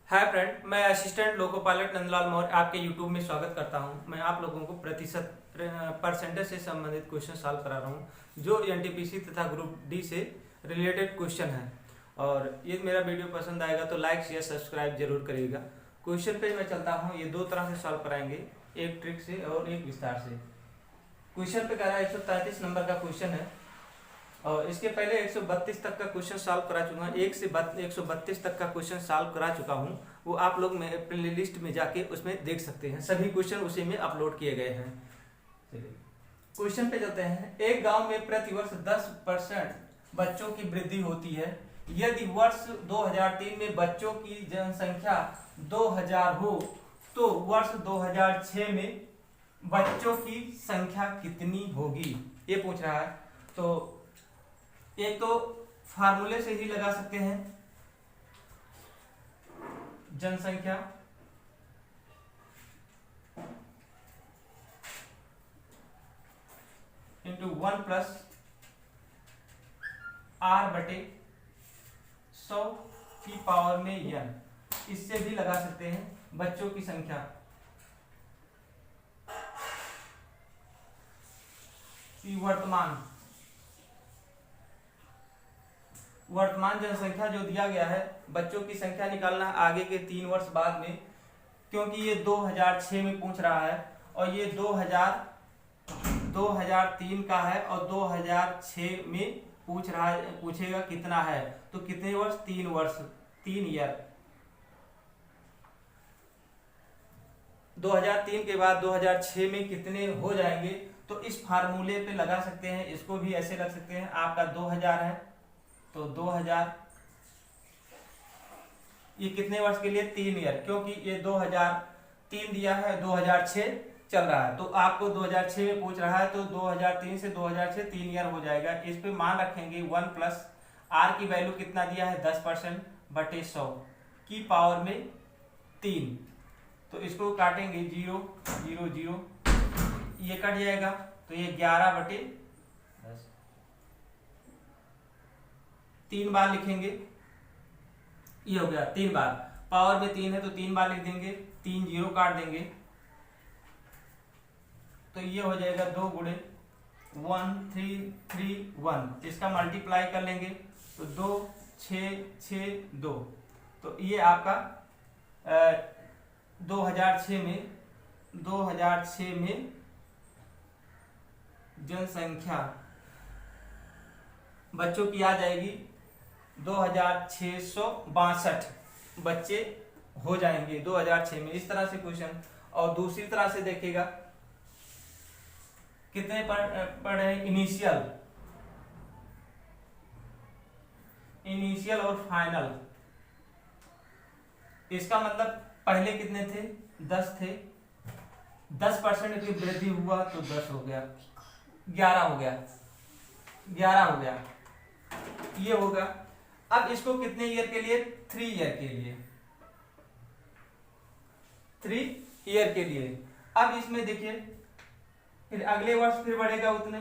Hi friend, मैं assistant loco pilot Nandlal Maurya आपके YouTube में स्वागत करता हूं। मैं आप लोगों को प्रतिशत परसेंटेज से संबंधित क्वेश्चन सॉल्व करा रहा हूं जो एनटीपीसी तथा ग्रुप डी से रिलेटेड क्वेश्चन है। और ये मेरा वीडियो पसंद आएगा तो लाइक शेयर सब्सक्राइब जरूर करिएगा। क्वेश्चन पे मैं चलता हूँ। ये दो तरह से सॉल्व कराएंगे, एक ट्रिक से और एक विस्तार से। क्वेश्चन पे कह रहा है 133 नंबर का क्वेश्चन है और इसके पहले 132 तक का क्वेश्चन सॉल्व करा चुका हूँ। 1 से 132 तक का क्वेश्चन सॉल्व करा चुका हूँ। वो आप लोग मेरे प्ले लिस्ट में जाके उसमें देख सकते हैं। सभी क्वेश्चन उसी में अपलोड किए गए हैं। चलिए क्वेश्चन पे चलते हैं। एक गांव में प्रतिवर्ष 10% बच्चों की वृद्धि होती है। यदि वर्ष 2003 में बच्चों की जनसंख्या 2000 हो तो वर्ष 2006 में बच्चों की संख्या कितनी होगी, ये पूछ रहा है। तो एक तो फार्मूले से ही लगा सकते हैं, जनसंख्या इंटू 1 प्लस आर बटे 100 की पावर में n। इससे भी लगा सकते हैं बच्चों की संख्या की वर्तमान जनसंख्या जो दिया गया है, बच्चों की संख्या निकालना आगे के 3 वर्ष बाद में, क्योंकि ये 2006 में पूछ रहा है और ये 2003 का है और 2006 में पूछेगा कितना है। तो कितने वर्ष? 3 वर्ष, 3 ईयर। 2003 के बाद 2006 में कितने हो जाएंगे, तो इस फार्मूले पे लगा सकते हैं। इसको भी ऐसे रख सकते हैं। आपका 2000 है तो 2000 ये कितने वर्ष के लिए? 3 ईयर, क्योंकि ये 2003 दिया है, 2006 चल रहा है। तो आपको 2006 में पूछ रहा है तो 2003 से 2006 3 ईयर हो जाएगा। इस पे मान रखेंगे 1 प्लस आर की वैल्यू कितना दिया है? 10% बटे 100 की पावर में 3। तो इसको काटेंगे 0 0 0, ये कट जाएगा तो ये 11 बटे 3 बार लिखेंगे। ये हो गया 3 बार, पावर में 3 है तो 3 बार लिख देंगे। 3 0 काट देंगे तो ये हो जाएगा 2 गुणे 1 3 3 1। इसका मल्टीप्लाई कर लेंगे तो 2 6 6 2। तो ये आपका 2006 में जनसंख्या बच्चों की आ जाएगी 2662 बच्चे हो जाएंगे 2006 में। इस तरह से क्वेश्चन। और दूसरी तरह से देखिएगा कितने पढ़े? इनिशियल और फाइनल। इसका मतलब पहले कितने थे? 10 थे। 10% की वृद्धि हुआ तो 10 हो गया, 11 हो गया, 11 हो गया, ये होगा। अब इसको कितने ईयर के लिए? 3 ईयर के लिए, 3 ईयर के लिए। अब इसमें देखिए फिर अगले वर्ष फिर बढ़ेगा उतने,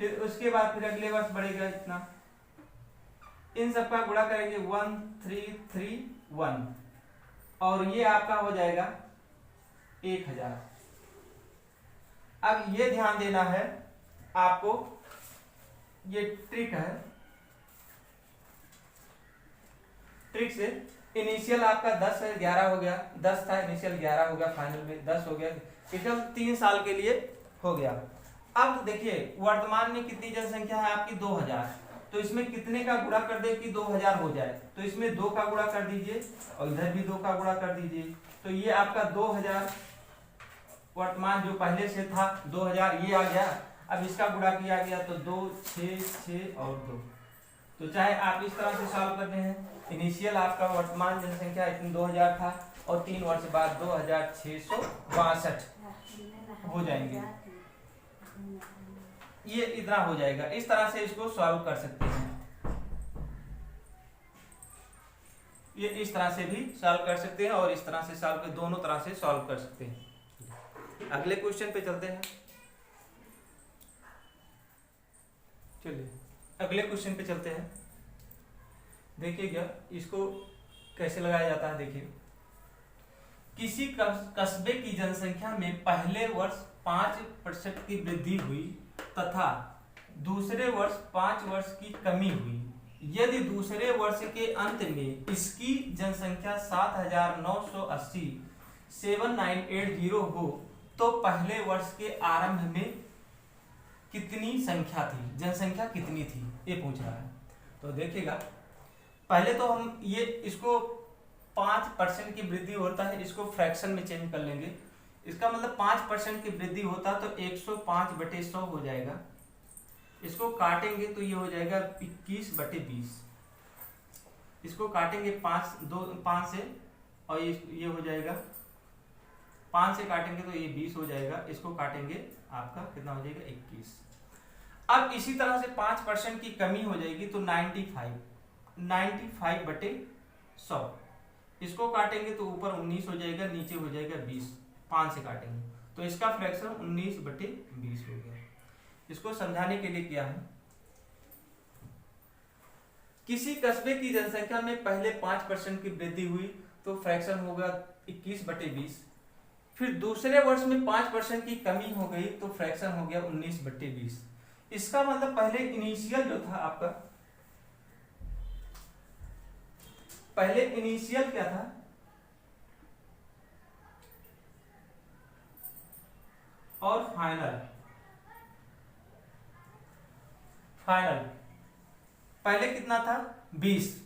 फिर उसके बाद फिर अगले वर्ष बढ़ेगा इतना। इन सबका गुणा करेंगे 1 3 3 1 और ये आपका हो जाएगा 1000। अब ये ध्यान देना है आपको, ये ट्रिक है। ट्रिक से इनिशियल आपका 10 है, 11 हो गया, 10 था इनिशियल, 11 हो गया, फाइनल में 10 हो गया। एकदम 3 साल के लिए हो गया। अब देखिए वर्तमान में कितनी जनसंख्या है आपकी? 2000। तो इसमें कितने का गुणा कर दे कि 2000 हो जाए? तो इसमें 2 का गुणा कर दीजिए और इधर भी 2 का गुणा कर दीजिए। तो ये आपका 2000 वर्तमान जो पहले से था 2000 ये आ गया। अब इसका गुणा किया गया तो 2 6 6 और 2। तो चाहे आप इस तरह से सॉल्व करते हैं। इनिशियल आपका वर्तमान जनसंख्या इतनी 2000 था और 3 वर्ष बाद 2662 हो जाएंगे। ये इतना हो जाएगा। इस तरह से इसको सॉल्व कर सकते हैं। ये इस तरह से भी सॉल्व कर सकते हैं और इस तरह से सॉल्व कर, दोनों तरह से सॉल्व कर सकते हैं। अगले क्वेश्चन पे चलते हैं। चलिए अगले क्वेश्चन पे चलते हैं। देखिएगा इसको कैसे लगाया जाता है देखिए, किसी कस्बे की जनसंख्या में पहले वर्ष 5% की वृद्धि हुई तथा दूसरे वर्ष 5 वर्ष की कमी हुई, यदि दूसरे वर्ष के अंत में इसकी जनसंख्या 7,980 7980 हो तो पहले वर्ष के आरंभ में कितनी संख्या थी, जनसंख्या कितनी थी, ये पूछ रहा है। तो देखिएगा, पहले तो हम ये इसको 5% की वृद्धि होता है, इसको फ्रैक्शन में चेंज कर लेंगे। इसका मतलब 5% की वृद्धि होता तो 105/100 हो जाएगा। इसको काटेंगे तो ये हो जाएगा 21/20। इसको काटेंगे 5 से, और ये हो जाएगा 5 से काटेंगे तो ये 20 हो जाएगा। इसको काटेंगे आपका कितना हो जाएगा 21। अब इसी तरह से 5% की कमी हो जाएगी तो 95/100। इसको काटेंगे तो ऊपर 19 हो जाएगा, नीचे हो जाएगा 20। 5 से काटेंगे तो इसका फ्रैक्शन 19/20 हो गया। इसको समझाने के लिए किया है, किसी कस्बे की जनसंख्या में पहले 5% की वृद्धि हुई तो फ्रैक्शन होगा 21/20। फिर दूसरे वर्ष में 5% की कमी हो गई तो फ्रैक्शन हो गया 19/20। इसका मतलब पहले इनिशियल जो था आपका, पहले इनिशियल क्या था, और फाइनल पहले कितना था 20,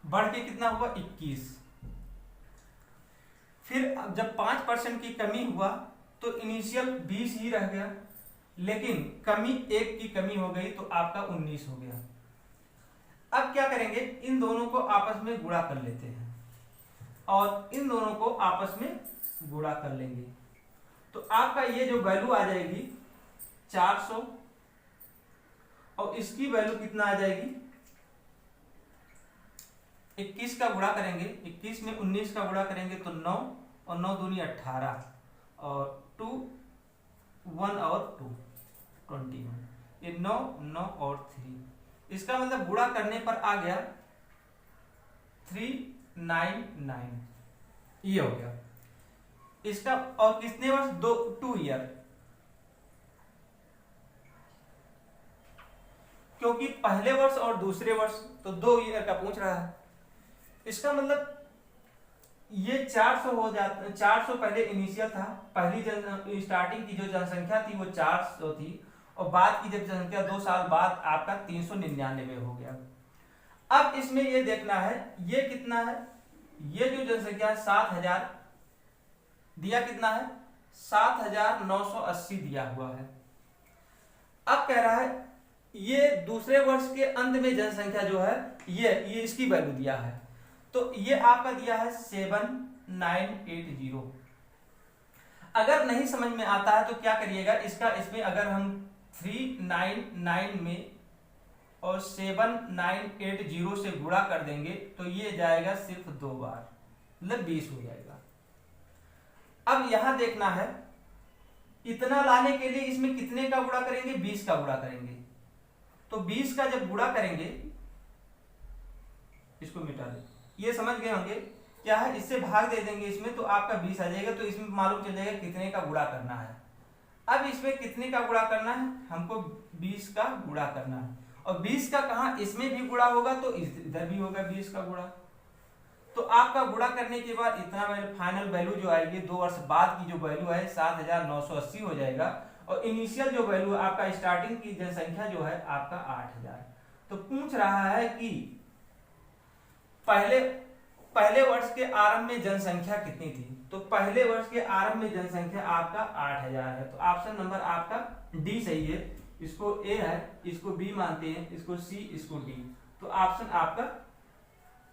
बढ़ के कितना हुआ 21। फिर जब 5% की कमी हुआ तो इनिशियल 20 ही रह गया, लेकिन कमी 1 की कमी हो गई तो आपका 19 हो गया। अब क्या करेंगे, इन दोनों को आपस में गुणा कर लेते हैं और इन दोनों को आपस में गुणा कर लेंगे तो आपका ये जो वैल्यू आ जाएगी 400, और इसकी वैल्यू कितना आ जाएगी 21 का गुणा करेंगे, 21 में 19 का गुणा करेंगे तो 9, और 9 दूनी 18, और 2 1 और 2 21, ये 9 9 और 3। इसका मतलब गुणा करने पर आ गया 399, ये हो गया इसका। और कितने वर्ष, 2 ईयर, क्योंकि पहले वर्ष और दूसरे वर्ष तो 2 ईयर का पूछ रहा है। इसका मतलब ये 400 हो जाता, 400 पहले इनिशियल था, पहली स्टार्टिंग की जो जनसंख्या थी वो 400 थी, और बाद की जब जनसंख्या 2 साल बाद आपका 399 हो गया। अब इसमें ये देखना है ये कितना है, ये जो जनसंख्या 7000 दिया, कितना है 7980 दिया हुआ है। अब कह रहा है ये दूसरे वर्ष के अंत में जनसंख्या जो है ये इसकी वैल्यू दिया है, तो ये आपका दिया है 7980। अगर नहीं समझ में आता है तो क्या करिएगा, इसका इसमें अगर हम 399 में और 7980 से गुणा कर देंगे तो ये जाएगा सिर्फ 2 बार, मतलब 20 हो जाएगा। अब यहां देखना है इतना लाने के लिए इसमें कितने का गुणा करेंगे, 20 का गुणा करेंगे। तो 20 का जब गुणा करेंगे, इसको मिटा दे, ये समझ गए होंगे क्या है, इससे भाग दे देंगे इसमें तो आपका 20 आ जाएगा, तो इसमें मालूम चल जाएगा कितने का गुणा करना है। अब इसमें कितने का गुणा करना है, हमको 20 का गुणा करना है, और 20 का कहा इसमें भी गुणा होगा तो इधर भी होगा 20 का गुणा। तो आपका गुणा करने के बाद इतना फाइनल वैल्यू जो आएगी 2 वर्ष बाद की जो वैल्यू है 7980 हो जाएगा, और इनिशियल जो वैल्यू आपका स्टार्टिंग की जनसंख्या जो है आपका 8000। तो पूछ रहा है कि पहले वर्ष के आरंभ में जनसंख्या कितनी थी, तो पहले वर्ष के आरंभ में जनसंख्या आपका 8000 है, तो ऑप्शन नंबर आपका डी सही है। इसको ए है, इसको बी मानते हैं, इसको सी, इसको डी, तो ऑप्शन आपका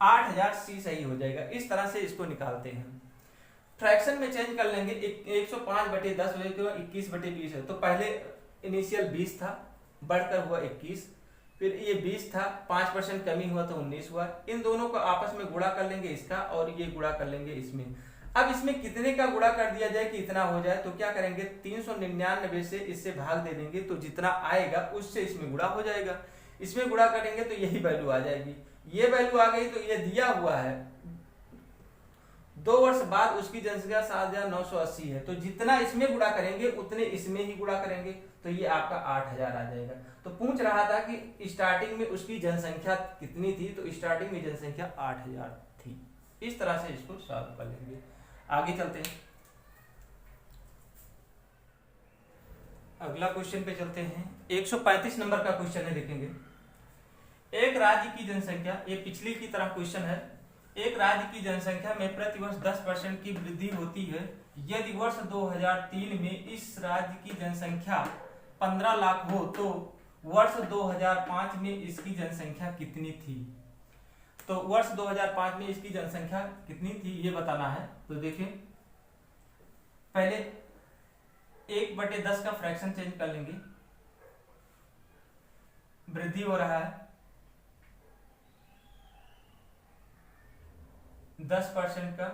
8000 सी सही हो जाएगा। इस तरह से इसको निकालते हैं। फ्रैक्शन में चेंज कर लेंगे, 105/10 हो जाएगा 21/20 है, तो पहले इनिशियल 20 था, बढ़कर हुआ 21, फिर ये 20 था, 5% कमी हुआ तो 19 हुआ। इन दोनों को आपस में गुणा कर लेंगे इसका, और ये गुणा कर लेंगे इसमें। अब इसमें कितने का गुणा कर दिया जाए कि इतना हो जाए, तो क्या करेंगे 399 से इससे भाग दे देंगे, तो जितना आएगा उससे इसमें गुणा हो जाएगा। इसमें गुणा करेंगे तो यही वैल्यू आ जाएगी, ये वैल्यू आ गई, तो ये दिया हुआ है 2 वर्ष बाद उसकी जनसंख्या 7,980 है, तो जितना इसमें गुणा करेंगे उतने इसमें ही गुणा करेंगे, तो ये आपका 8,000 आ जाएगा। तो पूछ रहा था कि स्टार्टिंग में उसकी जनसंख्या कितनी थी, तो स्टार्टिंग में जनसंख्या 8,000 थी। इस तरह से इसको सॉल्व कर लेंगे। आगे चलते हैं, अगला क्वेश्चन पे चलते हैं। 135 नंबर का क्वेश्चन है, देखेंगे। एक राज्य की जनसंख्या, ये पिछली की तरह क्वेश्चन है, एक राज्य की जनसंख्या में प्रतिवर्ष 10% की वृद्धि होती है यदि वर्ष 2003 में इस राज्य की जनसंख्या 15 लाख हो तो वर्ष 2005 में इसकी जनसंख्या कितनी थी। तो वर्ष 2005 में इसकी जनसंख्या कितनी थी ये बताना है। तो देखिए, पहले 1/10 का फ्रैक्शन चेंज कर लेंगे, वृद्धि हो रहा है 10% का,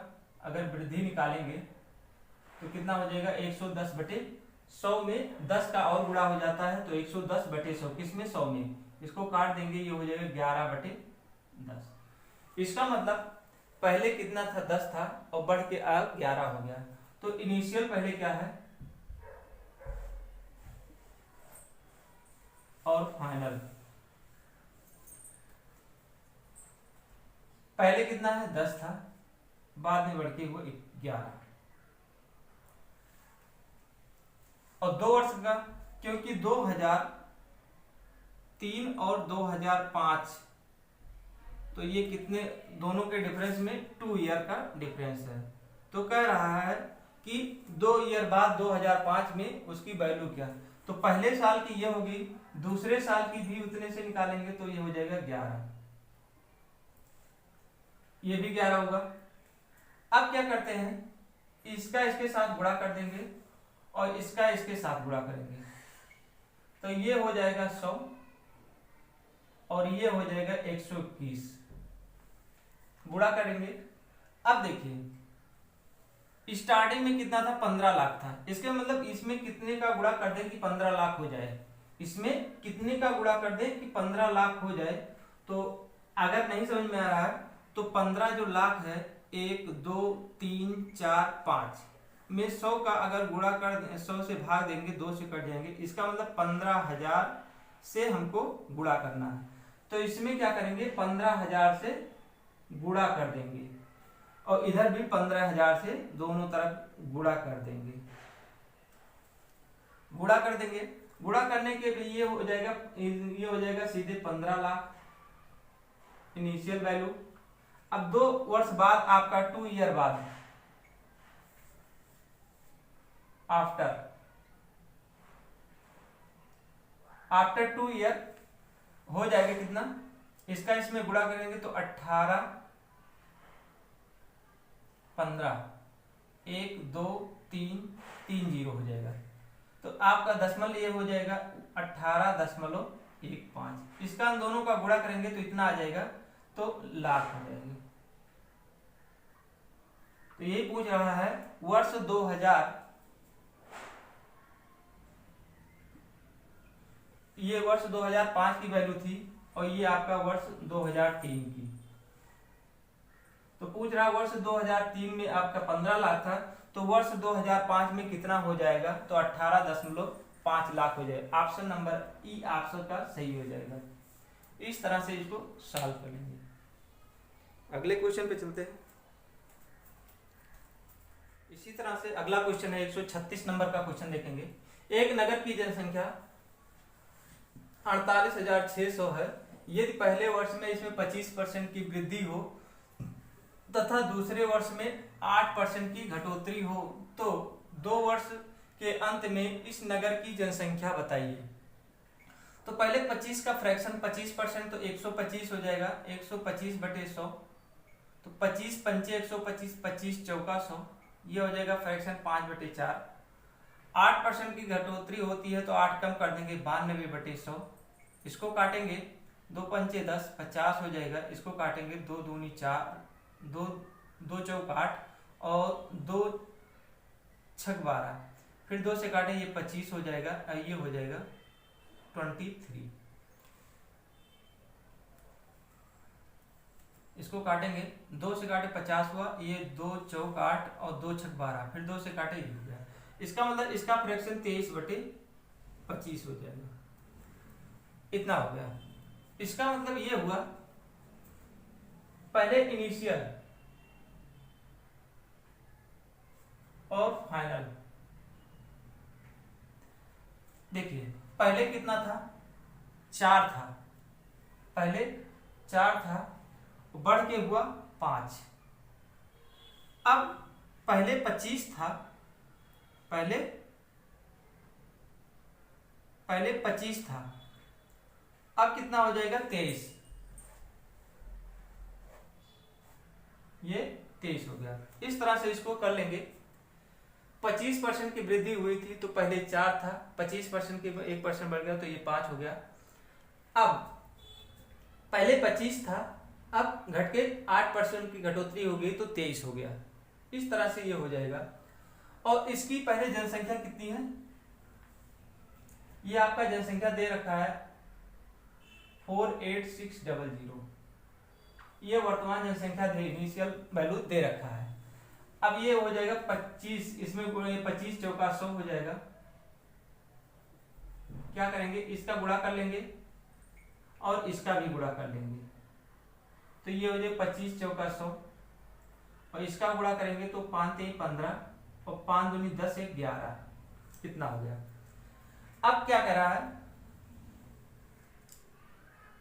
अगर वृद्धि निकालेंगे तो कितना हो जाएगा 110/100 में 10 का और गुणा हो जाता है, तो 110/100 किसमें 100 में, इसको काट देंगे, ये हो जाएगा 11/10। इसका मतलब पहले कितना था 10 था और बढ़ के 11 हो गया। तो इनिशियल पहले क्या है और फाइनल, पहले कितना है 10 था, बाद में बढ़ के हुआ 11, और 2 वर्ष का, क्योंकि 2003 और 2005 तो ये कितने, दोनों के डिफरेंस में 2 ईयर का डिफरेंस है। तो कह रहा है कि 2 ईयर बाद 2005 में उसकी वैल्यू क्या, तो पहले साल की ये होगी, दूसरे साल की भी उतने से निकालेंगे तो ये हो जाएगा 11, ये भी 11 होगा। अब क्या करते हैं, इसका इसके साथ गुणा कर देंगे और इसका इसके साथ गुणा करेंगे, तो ये हो जाएगा 100 और ये हो जाएगा 121, गुणा करेंगे। अब देखिए स्टार्टिंग में कितना था 15 लाख था, इसके मतलब इसमें कितने का गुणा कर दें कि 15 लाख हो जाए, इसमें कितने का गुणा कर दें कि 15 लाख हो जाए। तो अगर नहीं समझ में आ रहा है तो 15 जो लाख है 1 2 3 4 5 में 100 का अगर गुणा कर 100 से भाग देंगे, 2 से कट जाएंगे, इसका मतलब 15,000 से हमको गुणा करना है। तो इसमें क्या करेंगे 15,000 से गुणा कर देंगे और इधर भी 15,000 से दोनों तरफ गुणा कर देंगे, गुणा कर देंगे। गुणा करने के लिए ये हो जाएगा सीधे 15 लाख इनिशियल वैल्यू। अब 2 वर्ष बाद आपका 2 ईयर बाद आफ्टर 2 ईयर हो जाएगा कितना, इसका इसमें गुणा करेंगे तो 18 15 1 2 3 3 0 हो जाएगा। तो आपका दशमलव ये हो जाएगा 18.15, इसका हम दोनों का गुणा करेंगे तो इतना आ जाएगा, तो लाख हो जाएगा। तो ये पूछ रहा है वर्ष 2000, ये वर्ष 2005 की वैल्यू थी और ये आपका वर्ष 2003 की। तो पूछ रहा वर्ष 2003 में आपका 15 लाख था, तो वर्ष 2005 में कितना हो जाएगा, तो 18.5 लाख हो जाएगा। ऑप्शन नंबर ई ऑप्शन का सही हो जाएगा। इस तरह से इसको सॉल्व कर लेंगे। अगले क्वेश्चन पे चलते हैं। इसी तरह से अगला क्वेश्चन है 136 नंबर का क्वेश्चन देखेंगे। एक नगर की जनसंख्या 48,600 है, यदि पहले वर्ष में इसमें 25% की वृद्धि हो तथा दूसरे वर्ष में 8% की घटोतरी हो, तो 2 वर्ष के अंत में इस नगर की जनसंख्या बताइए। तो पहले 25 का फ्रैक्शन 25% तो 125 हो जाएगा, 125/100, तो 25 पंचे 125, 25 चौका 100, ये हो जाएगा फ्रैक्शन 5/4। 8% की घटोतरी होती है तो 8 कम कर देंगे 92/100, इसको काटेंगे 2 पंचे 10, 50 हो जाएगा, इसको काटेंगे 2 दूनी 4, 2 चौक 8 और 2 छक 12, फिर 2 से काटें ये 25 हो जाएगा और ये हो जाएगा 23। इसको काटेंगे, 2 से काटे 50 हुआ, ये 2 चौक 8 और 2 छक 12, फिर 2 से काटे ये हो गया। इसका मतलब इसका फ्रैक्शन 23/25 हो जाएगा, इतना हो गया। इसका मतलब ये हुआ पहले इनिशियल और फाइनल। देखिए पहले कितना था, 4 था, पहले 4 था, बढ़ के हुआ 5। अब पहले 25 था, पहले 25 था, अब कितना हो जाएगा 23, ये 23 हो गया। इस तरह से इसको कर लेंगे। 25% की वृद्धि हुई थी तो पहले 4 था, 25% की 1% बढ़ गया तो ये 5 हो गया। अब पहले 25 था, अब घट के 8% की घटोतरी हो गई तो 23 हो गया। इस तरह से ये हो जाएगा। और इसकी पहले जनसंख्या कितनी है, ये आपका जनसंख्या दे रखा है 48600, ये वर्तमान जनसंख्या इनिशियल वैल्यू दे रखा है। अब ये हो जाएगा 25, इसमें 25 चौका 100 हो जाएगा। क्या करेंगे, इसका गुणा कर लेंगे और इसका भी गुणा कर लेंगे, तो ये हो जाए 25 चौका 100, और इसका गुणा करेंगे तो 5 3 15 और 5 दूनी 10 1 11, कितना हो गया। अब क्या कर रहा है,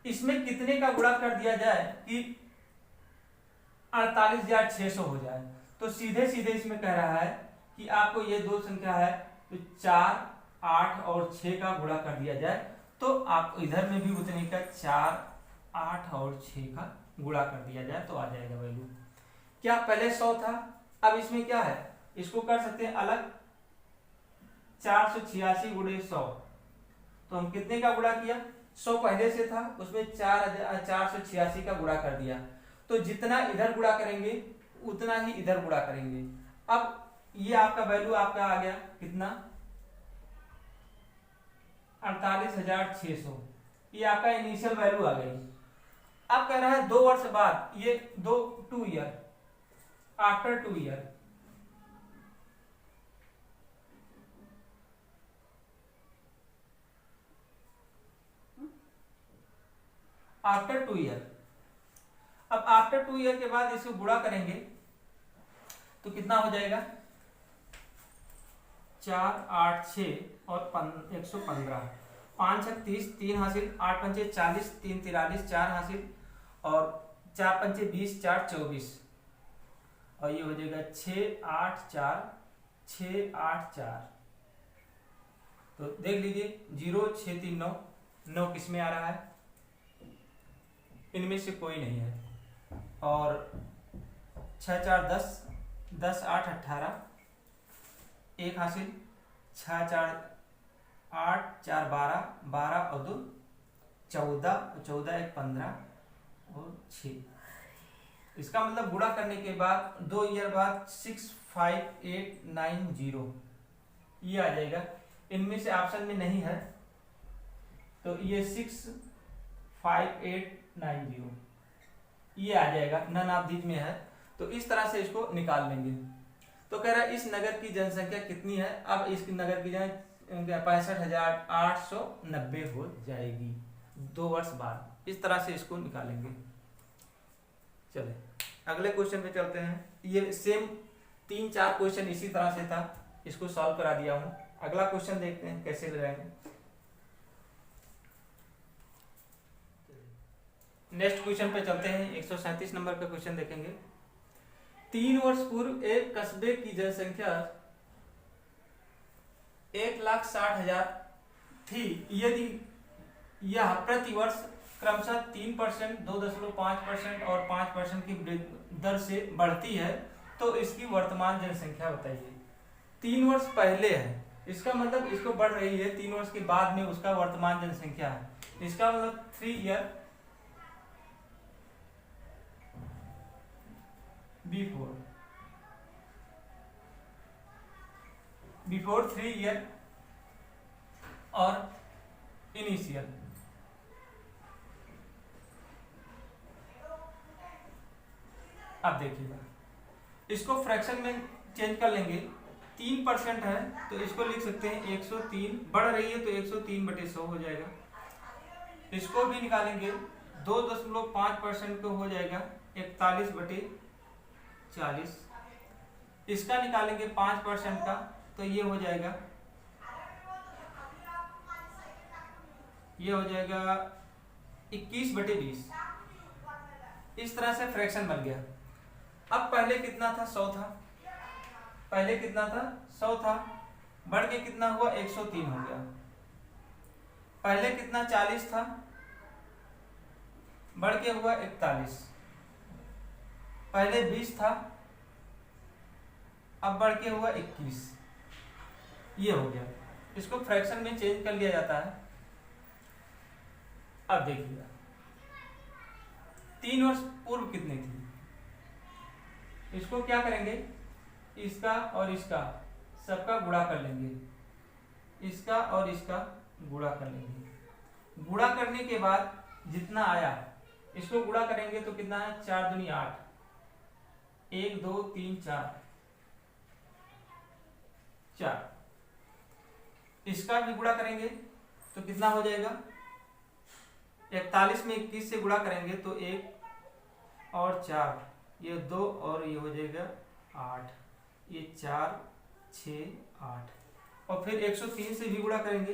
इसमें कितने का गुणा कर दिया जाए कि 48,600 हो जाए। तो सीधे सीधे इसमें कह रहा है कि आपको ये दो संख्या है तो 4 8 और 6 का गुणा कर दिया जाए, तो आप इधर में भी उतने का 4 8 और 6 का गुणा कर दिया जाए तो आ जाएगा वैल्यू। क्या पहले 100 था, अब इसमें क्या है, इसको कर सकते हैं अलग, 486 गुणे 100, तो हम कितने का गुणा किया, 100 पहले से था, उसमें 486 का गुणा कर दिया, तो जितना इधर गुणा करेंगे उतना ही इधर गुणा करेंगे। अब ये आपका वैल्यू आपका आ गया कितना, 48,600, ये आपका इनिशियल वैल्यू आ गई। अब कह रहा है 2 वर्ष बाद, ये 2 year, after 2 year, after 2 year. अब आफ्टर 2 ईयर के बाद इसको गुणा करेंगे तो कितना हो जाएगा, 4 8 6 और 115, 5 6 30, 3 हासिल, 8 पंचे 40, 3 43, 4 हासिल और 4 पंचे 20, 4 24, और ये हो जाएगा 6 8 4 6 8 4। तो देख लीजिए 0 6 3 9, 9 किस में आ रहा है, इनमें से कोई नहीं है, और 6 4 10, 10 8 18, 1 हासिल, 6 4 8 4 12, 12 और 2 14, 14 1 15 और 6। इसका मतलब गुणा करने के बाद 2 ईयर बाद 65890 ये आ जाएगा। इनमें से ऑप्शन में नहीं है तो ये 65890 ये आ जाएगा, नन ऑफ दीज में है। तो इस तरह से इसको निकाल लेंगे। तो कह रहा है इस नगर की जनसंख्या कितनी है, अब इस नगर की 65,890 हो जाएगी 2 वर्ष बाद। इस तरह से इसको निकालेंगे। चले अगले क्वेश्चन पे चलते हैं। ये सेम 3-4 क्वेश्चन इसी तरह से था, इसको सॉल्व करा दिया हूं। अगला क्वेश्चन देखते हैं कैसे लगाएंगे। नेक्स्ट क्वेश्चन पे चलते हैं। 137 नंबर का क्वेश्चन देखेंगे। 3 वर्ष पूर्व एक कस्बे की जनसंख्या 1,60,000 थी। यदि यह प्रति वर्ष क्रमशः 3%, 2.5% और 5% की दर से बढ़ती है तो इसकी वर्तमान जनसंख्या बताइए। 3 वर्ष पहले है, इसका मतलब इसको बढ़ रही है, 3 वर्ष के बाद में उसका वर्तमान जनसंख्या है। इसका मतलब 3 ईयर बिफोर 3 ईयर और इनिशियल। अब देखिएगा, इसको फ्रैक्शन में चेंज कर लेंगे। 3% है तो इसको लिख सकते हैं 103, बढ़ रही है तो 103/100 हो जाएगा। इसको भी निकालेंगे, 2.5% को हो जाएगा 41/40। इसका निकालेंगे 5% का तो ये हो जाएगा 21/20। इस तरह से फ्रैक्शन बन गया। अब पहले कितना था, 100 था, पहले कितना था 100 था, बढ़ के कितना हुआ 103 हो गया। पहले कितना 40 था, बढ़ के हुआ 41। पहले 20 था, अब बढ़ के हुआ 21। ये हो गया। इसको फ्रैक्शन में चेंज कर लिया जाता है। अब देखिएगा 3 वर्ष पूर्व कितनी थी, इसको क्या करेंगे, इसका और इसका सबका गुणा कर लेंगे, इसका और इसका गुणा कर लेंगे। गुणा करने के बाद जितना आया इसको गुणा करेंगे तो कितना है, 4 दूनी 8, 1 2 3 4। इसका भी गुणा करेंगे तो कितना हो जाएगा, 41 में 21 से गुणा करेंगे तो 1 और 4, ये 2 और ये हो जाएगा 8, ये 4 6 8। और फिर 103 से भी गुणा करेंगे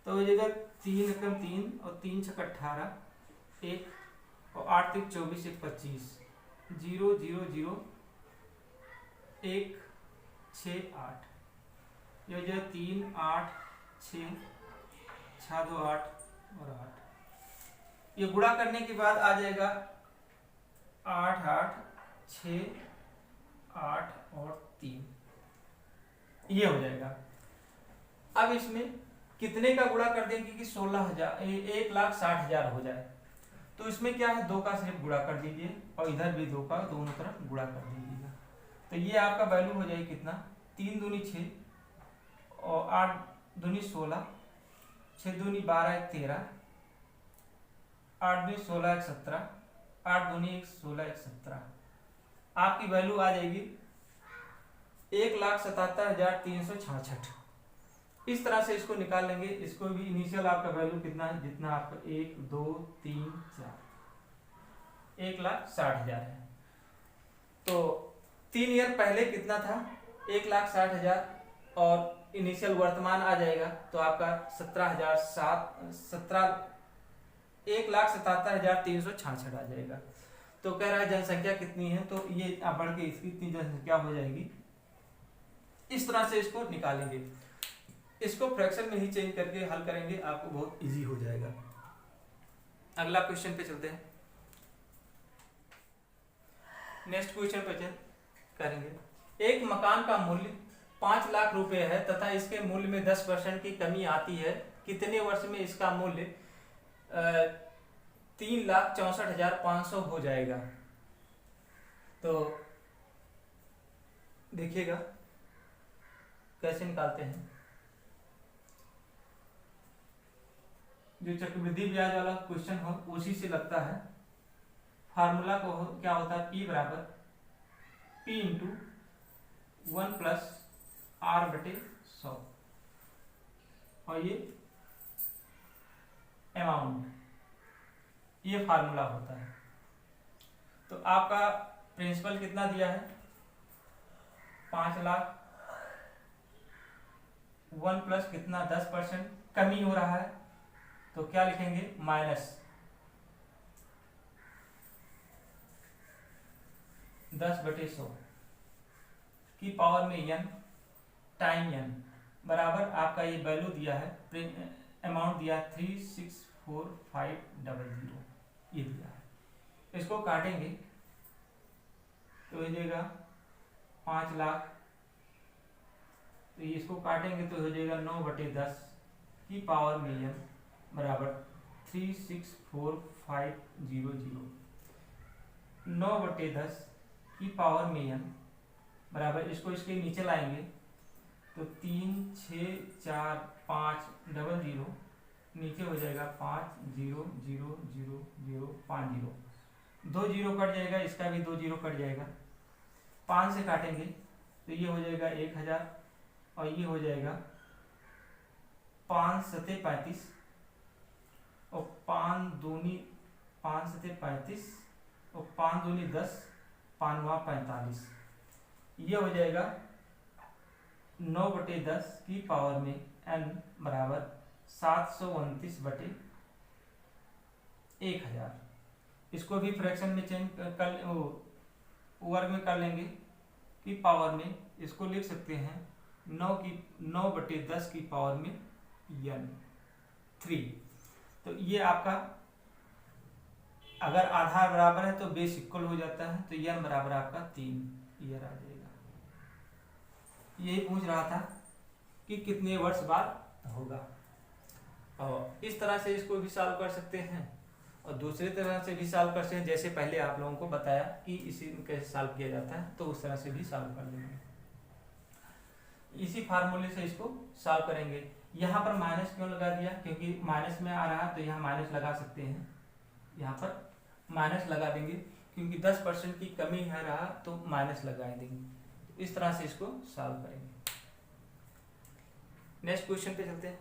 तो हो जाएगा 3 एकम 3 और 3 छक 18, 1 और 8 तक 24, 1 25, 0 0 0 1 6 8। ये हो जाएगा 3 8 6 6 2 8 और 8। ये गुणा करने के बाद आ जाएगा 8 8 6 8 और 3, ये हो जाएगा। अब इसमें कितने का गुणा कर देंगे कि 16,000 1,60,000 हो जाए, तो इसमें क्या है, 2 का सिर्फ गुणा कर दीजिए और इधर भी 2 का दोनों तरफ गुणा कर दीजिएगा। तो ये आपका वैल्यू हो जाएगी कितना, 3 दूनी 6 और 8 दूनी 16, 6 दूनी 12 1 13, 8 दूनी 16 1 17, 8 दूनी 1 16 1 17। आपकी वैल्यू आ जाएगी 1,77,366। इस तरह से इसको निकाल लेंगे। इसको भी इनिशियल आपका वैल्यू कितना है, जितना आपका 1 2 3 4, 1,60,000 है। तो 3 ईयर पहले कितना था, 1,60,000 और इनिशियल वर्तमान आ जाएगा तो आपका 1,77,366 आ जाएगा। तो कह रहा है जनसंख्या कितनी है, तो ये बढ़ के इसकी इतनी जनसंख्या हो जाएगी। इस तरह से इसको निकालेंगे। इसको फ्रैक्शन में ही चेंज करके हल करेंगे, आपको बहुत इजी हो जाएगा। अगला क्वेश्चन पे चलते हैं। नेक्स्ट क्वेश्चन पे करेंगे। एक मकान का मूल्य 5 लाख रुपए है तथा इसके मूल्य में 10% की कमी आती है, कितने वर्ष में इसका मूल्य 3,64,500 हो जाएगा। तो देखिएगा कैसे निकालते हैं। जो चक्रवृद्धि ब्याज वाला क्वेश्चन हो उसी से लगता है। फार्मूला को क्या होता है, P बराबर P इंटू 1 प्लस R/100 और ये अमाउंट, ये फार्मूला होता है। तो आपका प्रिंसिपल कितना दिया है, 5 लाख, 1 प्लस कितना 10% कमी हो रहा है तो क्या लिखेंगे, माइनस 10/100 की पावर में n टाइम n बराबर आपका ये वैल्यू दिया है, अमाउंट दिया 364,500 ये दिया है। इसको काटेंगे तो हो जाएगा 5 लाख, तो इसको काटेंगे तो हो जाएगा 9/10 की पावर में n बराबर 364,500। 9/10 की पावर में n बराबर, इसको इसके नीचे लाएंगे तो 3 6 4 5 00 नीचे हो जाएगा 5 0 0 0 0 5 0। 2 जीरो कट जाएगा, इसका भी 2 जीरो कट जाएगा। 5 से काटेंगे तो ये हो जाएगा 1000 और ये हो जाएगा 5 सते 35 और 5 दूनी 5 सते 35 और 5 दूनी 10, 5 45। ये हो जाएगा 9/10 की पावर में n बराबर 729/1000। इसको भी फ्रैक्शन में चेंज कर वर्ग में कर लेंगे कि पावर में इसको लिख सकते हैं 9/10 की पावर में n 3। तो ये आपका अगर आधार बराबर है तो बेस इक्वल हो जाता है, तो n बराबर आपका 3 ईयर आ जाएगा। यही पूछ रहा था कि कितने वर्ष बाद होगा। और इस तरह से इसको भी सॉल्व कर सकते हैं और दूसरी तरह से भी सॉल्व कर सकते हैं, जैसे पहले आप लोगों को बताया कि इसी कैसे सॉल्व किया जाता है, तो उस तरह से भी सॉल्व कर लेंगे। इसी फार्मूले से इसको सॉल्व करेंगे। यहाँ पर माइनस क्यों लगा दिया, क्योंकि माइनस में आ रहा है तो यहाँ माइनस लगा सकते हैं, यहाँ पर माइनस लगा देंगे क्योंकि 10% की कमी है रहा तो माइनस लगा देंगे। इस तरह से इसको सॉल्व करेंगे। नेक्स्ट क्वेश्चन पे चलते हैं।